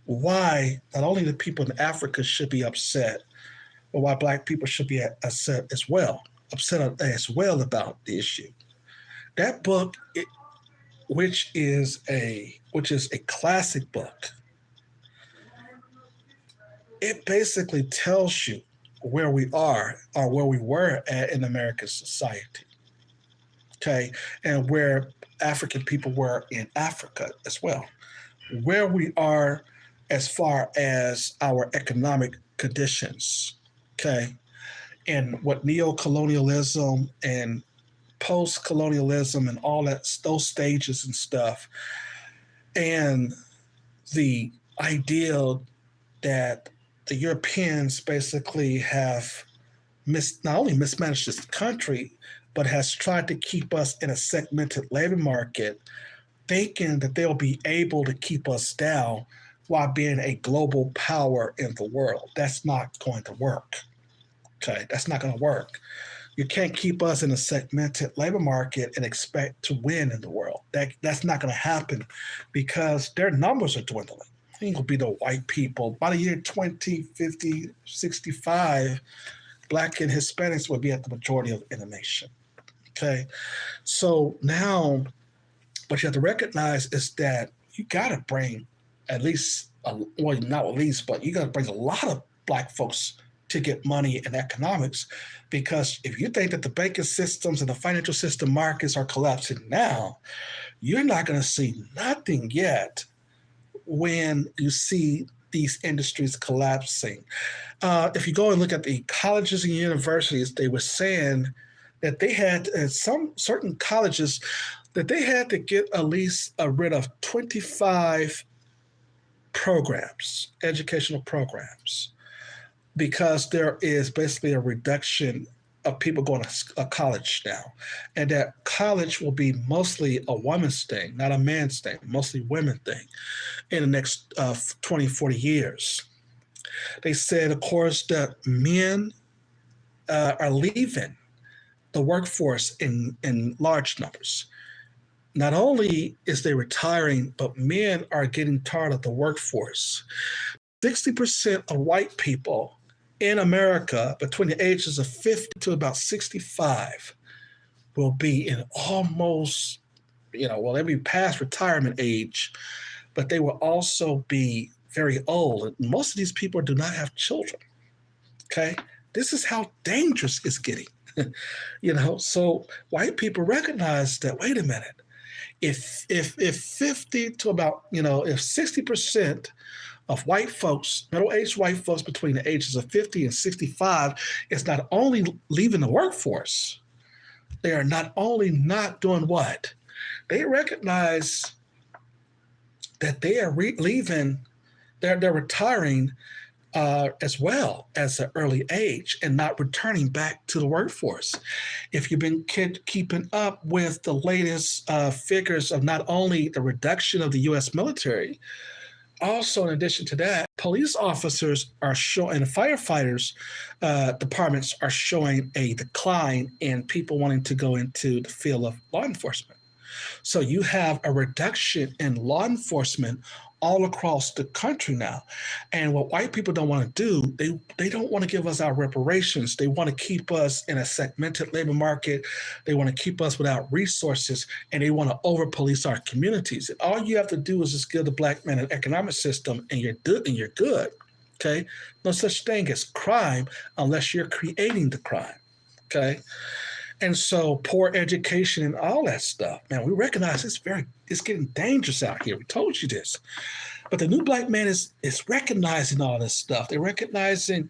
why not only the people in Africa should be upset, but why black people should be upset as well about the issue. That book, which is a classic book, it basically tells you where we are or where we were at in American society, okay, and where African people were in Africa as well, where we are as far as our economic conditions, okay, and what neo-colonialism and post-colonialism and all those stages and stuff, and the idea that the Europeans basically have not only mismanaged this country, but has tried to keep us in a segmented labor market, thinking that they'll be able to keep us down while being a global power in the world. That's not going to work. Okay, that's not going to work. You can't keep us in a segmented labor market and expect to win in the world. That's not going to happen because their numbers are dwindling. It ain't going to be the white people. By the year 2050, 65, Black and Hispanics will be at the majority of the nation. Okay, so now what you have to recognize is that you got to bring at least, well, not at least, but you got to bring a lot of Black folks to get money in economics, because if you think that the banking systems and the financial system markets are collapsing now, you're not going to see nothing yet when you see these industries collapsing. If you go and look at the colleges and universities, they were saying that they had some certain colleges that they had to get at least rid of 25 programs, educational programs, because there is basically a reduction of people going to college now. And that college will be mostly a woman's thing, not a man's thing, mostly women thing in the next 20, 40 years. They said, of course, that men are leaving the workforce in large numbers. not only is they retiring, but men are getting tired of the workforce. 60% of white people in America between the ages of 50 to about 65 will be in almost, well, they'll be past retirement age, but they will also be very old. And most of these people do not have children. Okay. This is how dangerous it's getting. So white people recognize that, wait a minute, if 50 to about, if 60% of white folks, middle-aged white folks between the ages of 50 and 65 is not only leaving the workforce, they are not only not doing what? They recognize that they are leaving, they're retiring as well as an early age and not returning back to the workforce. If you've been keeping up with the latest figures of not only the reduction of the U.S. military, also in addition to that, police officers are showing, and firefighters departments are showing a decline in people wanting to go into the field of law enforcement. So you have a reduction in law enforcement all across the country now. And what white people don't want to do, they don't want to give us our reparations. They want to keep us in a segmented labor market. They want to keep us without resources, and they want to over-police our communities. And all you have to do is just give the black man an economic system, and you're good. Okay? No such thing as crime unless you're creating the crime. Okay? And so poor education and all that stuff, man, we recognize it's getting dangerous out here. We told you this. But the new black man is recognizing all this stuff. They're recognizing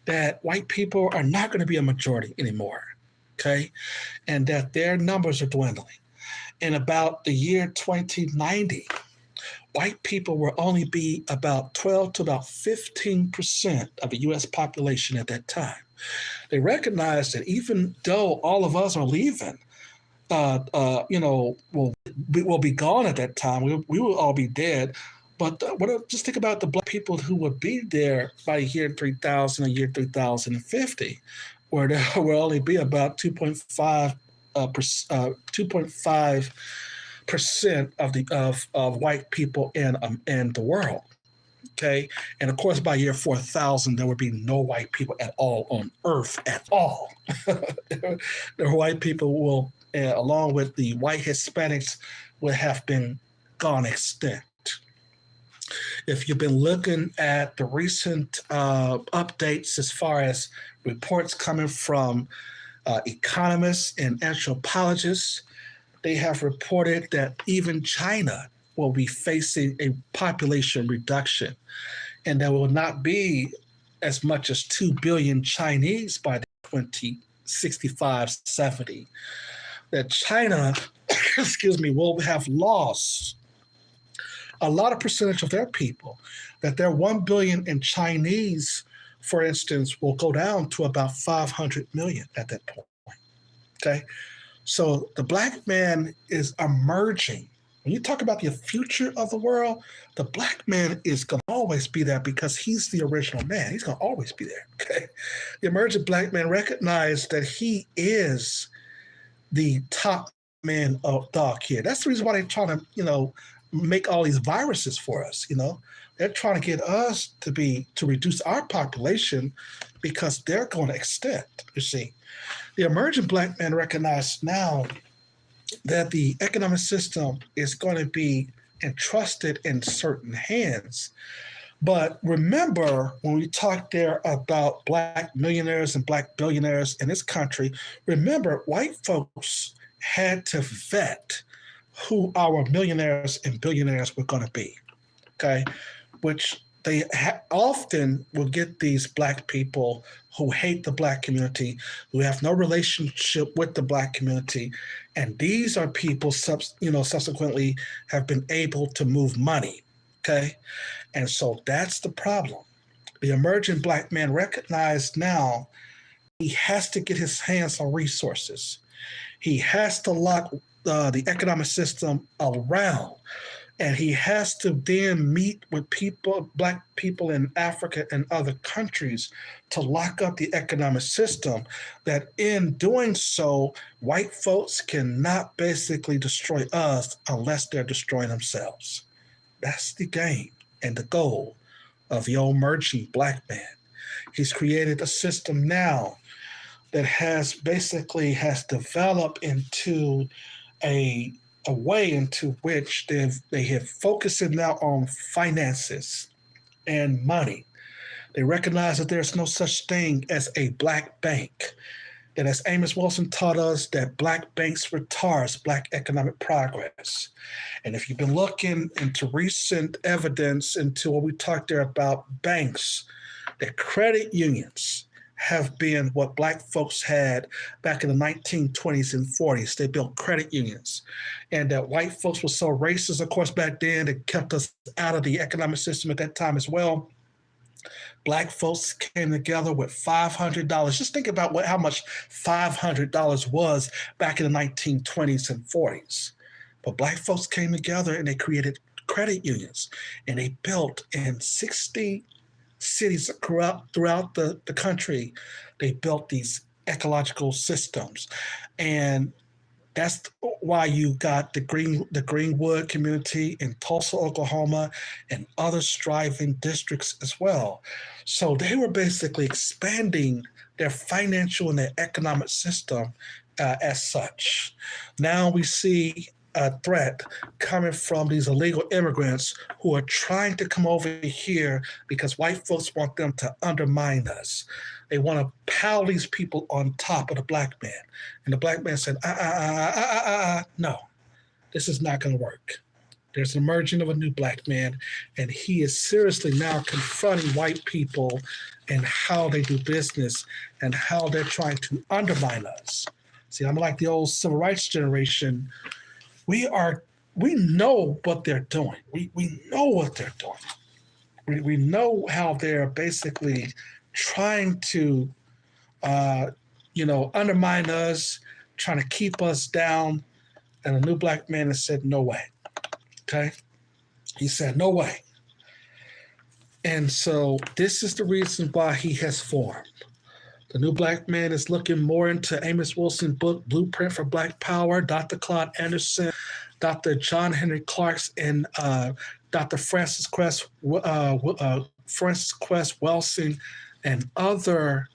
that white people are not going to be a majority anymore, okay? And that their numbers are dwindling. In about the year 2090, white people will only be about 12 to about 15% of the U.S. population at that time. They recognize that even though all of us are leaving, we'll be gone at that time. We will all be dead. But just think about the black people who would be there by year 3000 or year 3050, where there will only be about 2.5% of white people in the world. Okay, and of course, by year 4000, there would be no white people at all on Earth at all. The white people will, along with the white Hispanics, would have been gone extinct. If you've been looking at the recent updates as far as reports coming from economists and anthropologists, they have reported that even China will be facing a population reduction, and there will not be as much as 2 billion Chinese by 2065, 70. That China, will have lost a lot of percentage of their people, that their 1 billion in Chinese, for instance, will go down to about 500 million at that point, okay? So the black man is emerging. When you talk about the future of the world, the black man is going to always be there because he's the original man. He's going to always be there, okay? The emergent black man recognized that he is the top man of dog here. That's the reason why they're trying to, make all these viruses for us, They're trying to get us to reduce our population because they're going to extinct, you see. The emergent black man recognized now that the economic system is going to be entrusted in certain hands. But remember, when we talked there about black millionaires and black billionaires in this country, remember, white folks had to vet who our millionaires and billionaires were going to be, okay? Which they often will get these black people who hate the black community, who have no relationship with the black community, and these are people, subsequently have been able to move money, okay? And so that's the problem. The emerging black man recognized now he has to get his hands on resources. He has to lock the economic system around And he has to then meet with people, black people in Africa and other countries, to lock up the economic system. That in doing so, white folks cannot basically destroy us unless they're destroying themselves. That's the game and the goal of the old emerging black man. He's created a system now that has developed into a a way into which they have focused now on finances and money. They recognize that there's no such thing as a black bank. That, as Amos Wilson taught us, that black banks retards black economic progress. And if you've been looking into recent evidence into what we talked there about banks, that credit unions have been what black folks had back in the 1920s and 40s. They built credit unions. And that white folks were so racist, of course, back then, it kept us out of the economic system at that time as well. Black folks came together with $500. Just think about how much $500 was back in the 1920s and 40s. But black folks came together and they created credit unions, and they built in 60 cities throughout the country. They built these ecological systems. And that's why you got the Greenwood community in Tulsa, Oklahoma, and other striving districts as well. So they were basically expanding their financial and their economic system as such. Now we see a threat coming from these illegal immigrants who are trying to come over here because white folks want them to undermine us. They want to pile these people on top of the black man. And the black man said, no, this is not going to work. There's an emerging of a new black man, and he is seriously now confronting white people and how they do business and how they're trying to undermine us. See, I'm like the old civil rights generation. We know what they're doing. We know what they're doing. We know how they're basically trying to, undermine us, trying to keep us down. And a new black man has said, no way. Okay? He said, no way. And so this is the reason why he has formed. The new black man is looking more into Amos Wilson's book, Blueprint for Black Power, Dr. Claude Anderson, Dr. John Henry Clark's, and Dr. Francis Quest Welsing, and other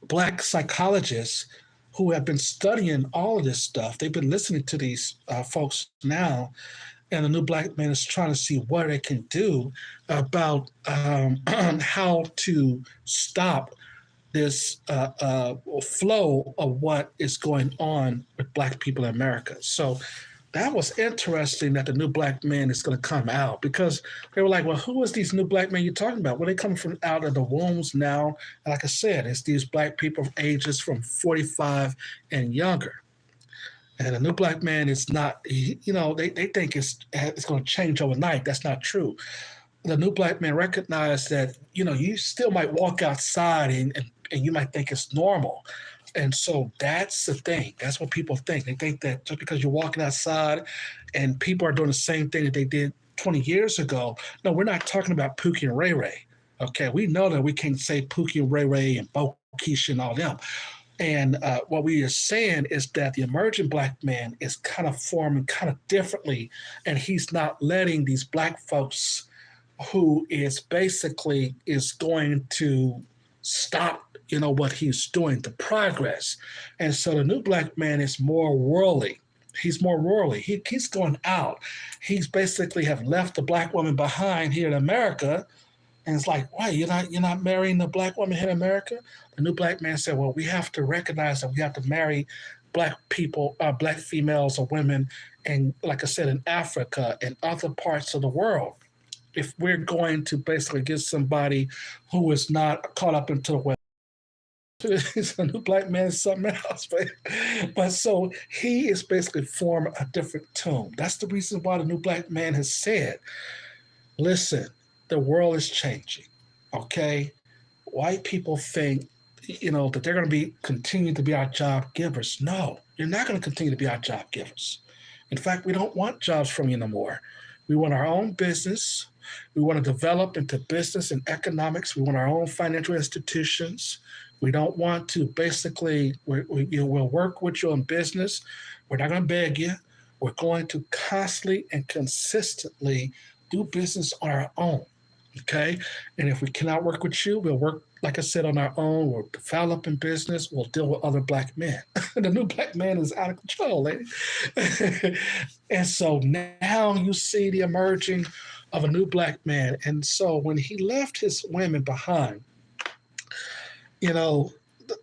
black psychologists who have been studying all of this stuff. They've been listening to these folks now, and the new black man is trying to see what they can do about how to stop this flow of what is going on with black people in America. So that was interesting that the new black man is going to come out, because they were like, well, who is these new black men you're talking about? Well, they come from out of the wombs now. And like I said, it's these black people of ages from 45 and younger. And a new black man is not, they think it's going to change overnight. That's not true. The new black man recognized that, you still might walk outside and you might think it's normal. And so that's the thing. That's what people think. They think that just because you're walking outside and people are doing the same thing that they did 20 years ago. No, we're not talking about Pookie and Ray Ray. Okay, we know that we can't say Pookie and Ray Ray and Bo Keisha and all them. And what we are saying is that the emerging black man is kind of forming kind of differently, and he's not letting these black folks who is basically is going to stop, what he's doing, the progress. And so the new black man is more worldly. He's more worldly. He's going out. He's basically have left the black woman behind here in America. And it's like, why, you're not marrying the black woman here in America? The new black man said, well, we have to recognize that we have to marry black people, black females or women, and like I said, in Africa and other parts of the world, if we're going to basically get somebody who is not caught up into the West. A new black man is something else, but so he is basically forming a different tune. That's the reason why the new black man has said, listen, the world is changing, okay? White people think, that they're going to continue to be our job givers. No, you're not going to continue to be our job givers. In fact, we don't want jobs from you no more. We want our own business. We want to develop into business and economics. We want our own financial institutions. We don't want to basically, we'll work with you in business. We're not going to beg you. We're going to constantly and consistently do business on our own. Okay. And if we cannot work with you, we'll work, like I said, on our own. We'll develop in business. We'll deal with other black men. The new black man is out of control, lady. And so now you see the emerging of a new black man. And so when he left his women behind, the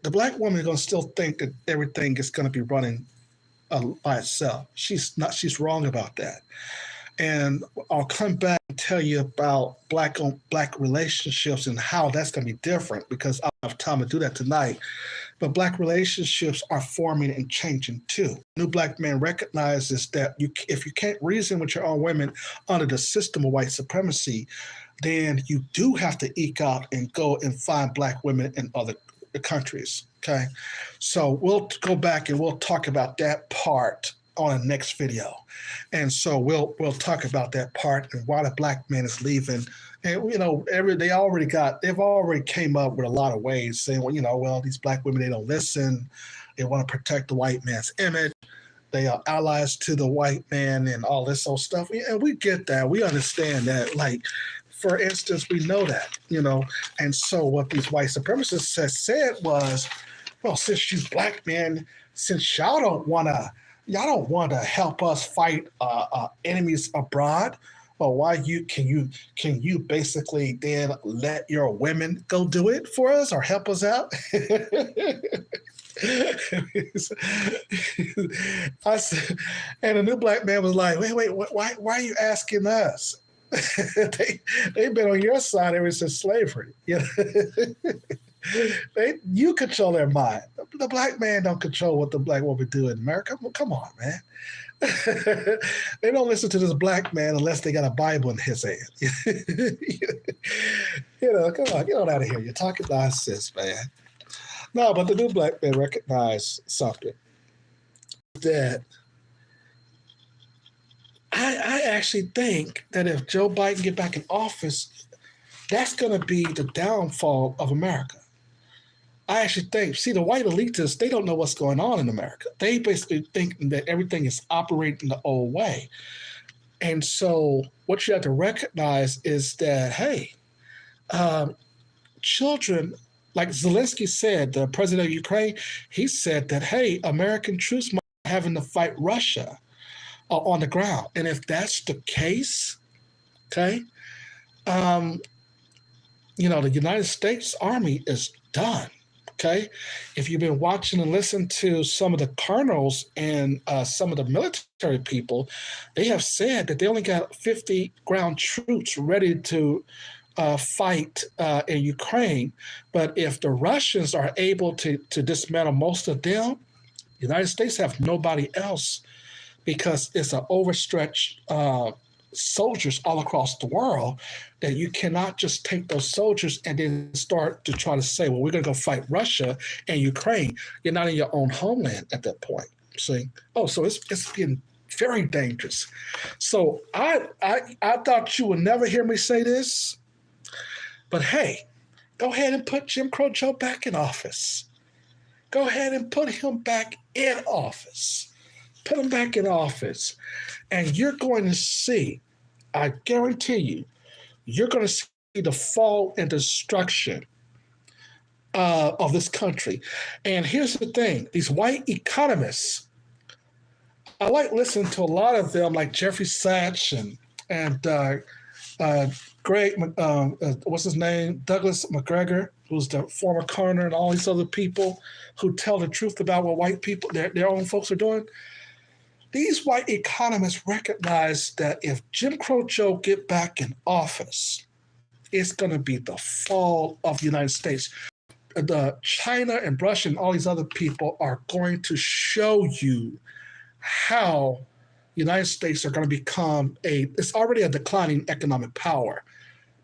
black woman is going to still think that everything is going to be running by itself. She's wrong about that. And I'll come back and tell you about black on black relationships and how that's going to be different, because I don't have time to do that tonight. But black relationships are forming and changing too. New black man recognizes that if you can't reason with your own women under the system of white supremacy, then you do have to eke out and go and find black women in other countries. Okay. So we'll go back and we'll talk about that part on the next video. And so we'll talk about that part and why the black man is leaving. And they've already came up with a lot of ways saying, well, these black women, they don't listen. They want to protect the white man's image. They are allies to the white man and all this old stuff. And we get that. We understand that. Like, for instance, we know that, and so what these white supremacists said was, well, since you black men, since y'all don't want to help us fight enemies abroad, well, can you basically then let your women go do it for us or help us out? I said, and the new black man was like, wait, why are you asking us? They've been on your side ever since slavery. You control their mind. The black man don't control what the black woman do in America. Well, come on, man. They don't listen to this black man unless they got a Bible in his hand. Come on, get on out of here. You're talking nonsense, man. No, but the new black man recognized something, that I actually think that if Joe Biden get back in office, that's going to be the downfall of America. I actually think, the white elitists, they don't know what's going on in America. They basically think that everything is operating the old way. And so what you have to recognize is that, hey, children, like Zelensky said, the president of Ukraine, he said that, hey, American troops might be having to fight Russia on the ground. And if that's the case, okay, the United States Army is done. Okay, if you've been watching and listened to some of the colonels and some of the military people, they have said that they only got 50 ground troops ready to fight in Ukraine. But if the Russians are able to dismantle most of them, the United States have nobody else, because it's an overstretched soldiers all across the world, that you cannot just take those soldiers and then start to try to say, well, we're going to go fight Russia and Ukraine. You're not in your own homeland at that point. See? So it's getting very dangerous. So I thought you would never hear me say this, but hey, go ahead and put Jim Crow Joe back in office. Go ahead and put him back in office. Put him back in office. And you're going to see, I guarantee you, you're going to see the fall and destruction of this country. And here's the thing, these white economists, I like listening to a lot of them, like Jeffrey Sachs and Greg, what's his name? Douglas McGregor, who's the former coroner, and all these other people who tell the truth about what white people, their own folks are doing. These white economists recognize that if Jim Crow Joe get back in office, it's going to be the fall of the United States. The China and Russia and all these other people are going to show you how the United States are going to become it's already a declining economic power.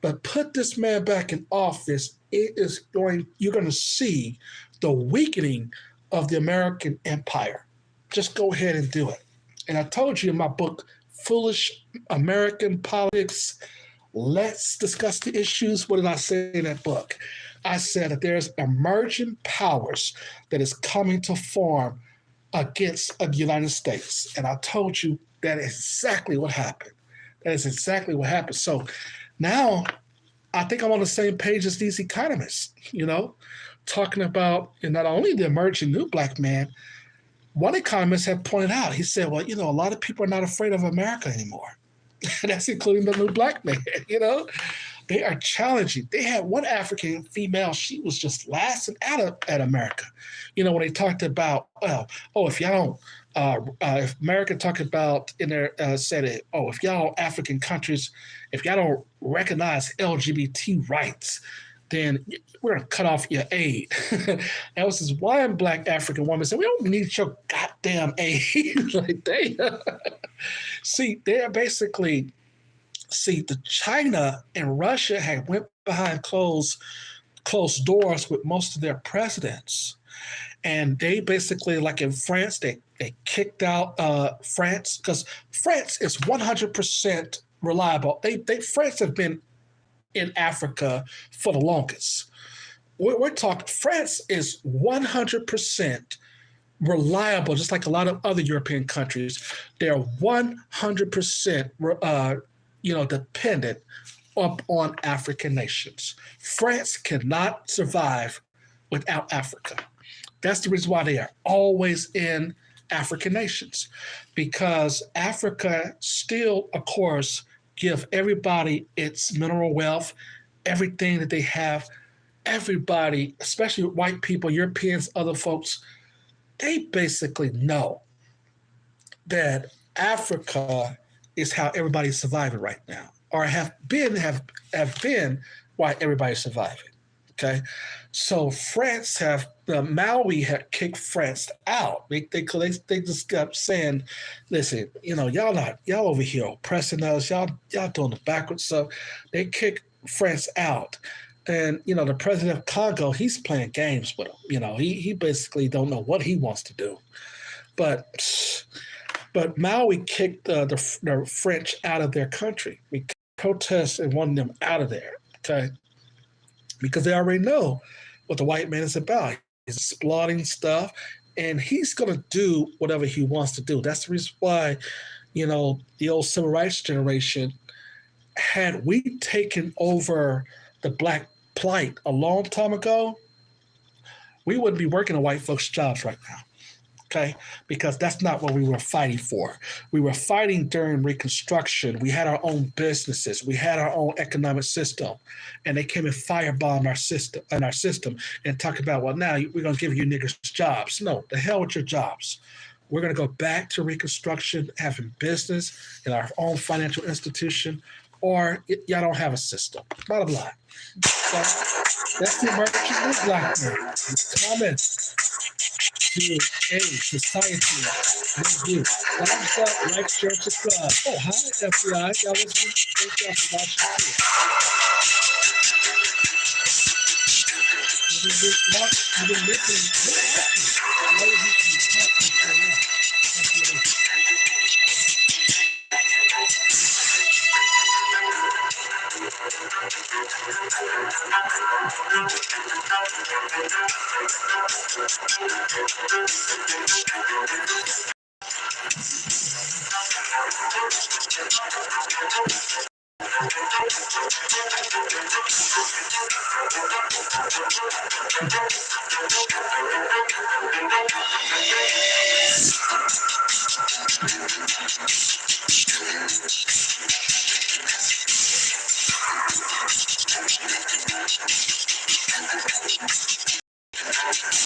But put this man back in office, you're going to see the weakening of the American empire. Just go ahead and do it. And I told you in my book, Foolish American Politics, let's discuss the issues. What did I say in that book? I said that there's emerging powers that is coming to form against the United States. And I told you that is exactly what happened. That is exactly what happened. So now I think I'm on the same page as these economists, talking about not only the emerging new black man. One economist had pointed out, he said, well, a lot of people are not afraid of America anymore. And that's including the new black man, They are challenging. They had one African female, she was just lasting out at America. When they talked about, well, if y'all don't, if America talked about in their, said it, if y'all African countries, if y'all don't recognize LGBT rights, then we're going to cut off your aid. That was this one black African woman said, we don't need your goddamn aid. Like they're basically, the China and Russia had went behind closed doors with most of their presidents. And they basically, like in France, they kicked out France because France is 100% reliable. France have been in Africa for the longest. We're talking, France is 100% reliable, just like a lot of other European countries. They're 100% dependent upon African nations. France cannot survive without Africa. That's the reason why they are always in African nations, because Africa still, of course, give everybody its mineral wealth, everything that they have. Everybody, especially white people, Europeans, other folks, they basically know that Africa is how everybody's surviving right now, or have been why everybody's surviving. Okay, so France Maui had kicked France out. They just kept saying, listen, y'all over here oppressing us, y'all doing the backwards stuff. They kicked France out. And the president of Congo, he's playing games with them. He basically don't know what he wants to do. But Maui kicked the French out of their country. We protest and wanted them out of there. Okay, because they already know what the white man is about. He's exploiting stuff, and he's going to do whatever he wants to do. That's the reason why, the old civil rights generation, had we taken over the black plight a long time ago, we wouldn't be working on white folks' jobs right now. Okay, because that's not what we were fighting for. We were fighting during Reconstruction. We had our own businesses. We had our own economic system, and they came and firebombed our system and talk about, well, now we're going to give you niggas jobs. No, the hell with your jobs. We're going to go back to Reconstruction, having business in our own financial institution, or y'all don't have a system. Bottom line. So that's the emerging new black man. Comments to a society with you. Thumbs up, like, share, subscribe. Oh, hi, FBI. Y'all listening? Thank y'all for watching too. You've been listening. What are you talking about?